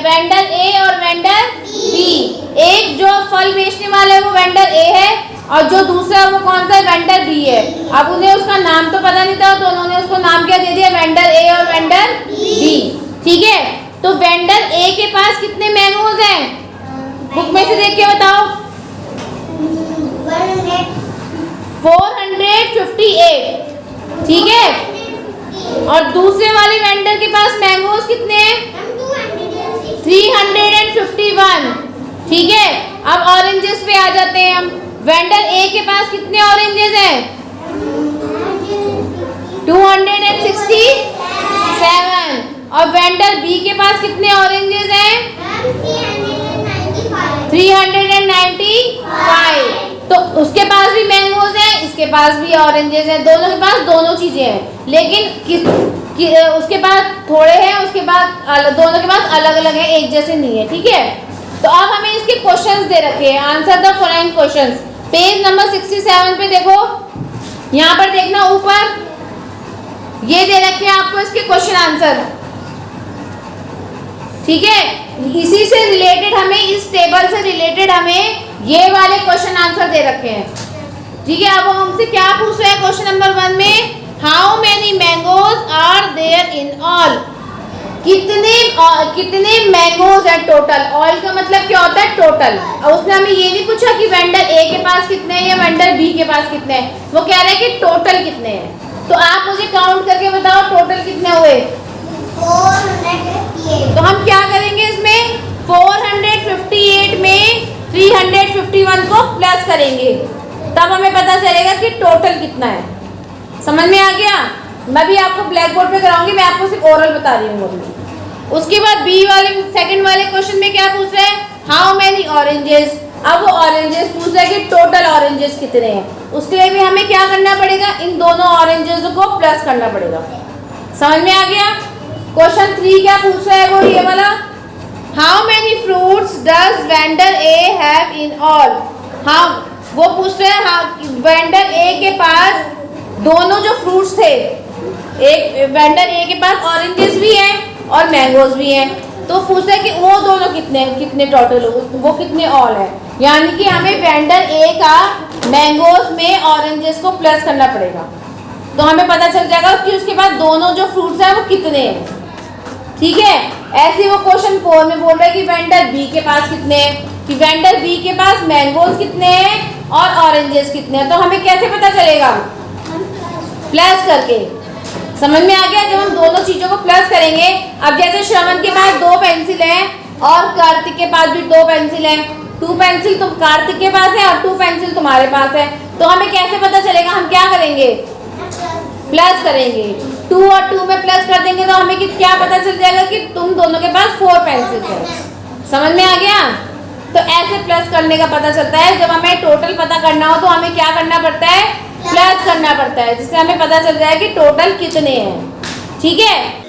Vendor ए और vendor B. एक जो फल बेचने वाला है वो वेंडर ए है और जो दूसरा वो कौन सा है, वेंडर बी है। अब उन्हें उसका नाम तो पता नहीं था तो उन्होंने उसको नाम क्या दे दिया, वेंडर ए और वेंडर बी। ठीक है, तो वेंडर ए के पास कितने मैंगोज हैं, बुक में से देख के बताओ। 458। ठीक है, और दूसरे वाले वेंडर के पास मैंगोज कितने हैं, 351। ठीक है, अब ऑरेंजेस पे आ जाते हैं हम। वेंडर ए के पास कितने ऑरेंजेस हैं, 267। और वेंडर बी के पास कितने ऑरेंजेस हैं, 395। तो उसके पास भी मैंगोज हैं, इसके पास भी ऑरेंजेस हैं, दोनों के पास दोनों चीजें हैं, लेकिन उसके पास थोड़े हैं, उसके पास दोनों के पास अलग अलग हैं, एक जैसे नहीं है। ठीक है, तो अब हमें इसके क्वेश्चंस दे रखे हैं, answer the following questions. Page number 67 पे देखो, यहाँ पर देखना ऊपर ये दे रखे हैं आपको इसके क्वेश्चन आंसर। ठीक है, इसी से रिलेटेड हमें, इस टेबल से रिलेटेड हमें ये वाले क्वेश्चन आंसर दे रखे हैं। ठीक है, अब हमसे क्या पूछ रहे हैं क्वेश्चन नंबर 1 में, how many mangoes are there in all. कितने मैंगोज है टोटल। ऑल का मतलब क्या होता है, टोटल। और उसने हमें ये नहीं पूछा कि वेंडर ए के पास कितने हैं या वेंडर बी के पास कितने हैं, वो कह रहे हैं कि टोटल कितने हैं। तो आप मुझे काउंट करके बताओ टोटल कितने हुए। 458। तो हम क्या करेंगे इसमें, 458 में 351 को प्लस करेंगे, तब हमें पता चलेगा कि टोटल कितना है। समझ में आ गया। मैं भी आपको ब्लैक बोर्ड पे कराऊंगी, मैं आपको सिर्फ ओरल बता रही हूँ अभी। उसके बाद बी वाले सेकंड वाले क्वेश्चन में क्या पूछ रहे हैं, हाउ मेनी ऑरेंजेस। अब वो ऑरेंजेस पूछ रहे हैं कि टोटल ऑरेंजेस कितने हैं। उसके लिए भी हमें क्या करना पड़ेगा, इन दोनों ऑरेंजेस को प्लस करना पड़ेगा। समझ में आ गया। क्वेश्चन 3 क्या पूछ रहा है, वो ये वाला, how many fruits does vendor A have in all. हाँ, वो पूछ रहे हैं वेंडर ए के पास दोनों जो फ्रूट्स थे, एक वेंडर ए के पास ऑरेंजेस भी हैं और मैंगोज भी हैं, तो पूछ रहे हैं कि वो दोनों कितने टोटल, वो कितने ऑल है। यानी कि हमें वेंडर ए का मैंगोज में ऑरेंजेस को प्लस करना पड़ेगा, तो हमें पता चल जाएगा कि उसके पास दोनों जो फ्रूट्स हैं वो कितने हैं। ठीक है, ऐसे वो क्वेश्चन 4 में बोल रहे हैं कि वेंडर बी के पास कितने हैं, कि वेंडर बी के पास मैंगोज कितने हैं और ऑरेंजेस कितने हैं। तो हमें कैसे पता चलेगा, प्लस करके। समझ में आ गया। जब हम दोनों चीजों को प्लस करेंगे, अब जैसे श्रवण के पास 2 पेंसिल हैं और कार्तिक के पास भी 2 पेंसिल हैं, 2 पेंसिल तुम कार्तिक के पास है और 2 पेंसिल तुम्हारे पास है, तो हमें कैसे पता चलेगा, हम क्या करेंगे, प्लस करेंगे। 2 और 2 में प्लस कर देंगे तो हमें क्या पता चल जाएगा कि तुम दोनों के पास 4 पेंसिल है। समझ में आ गया। तो ऐसे प्लस करने का पता चलता है। जब हमें टोटल पता करना हो तो हमें क्या करना पड़ता है, प्लस करना पड़ता है, जिससे हमें पता चल जाए कि टोटल कितने हैं। ठीक है।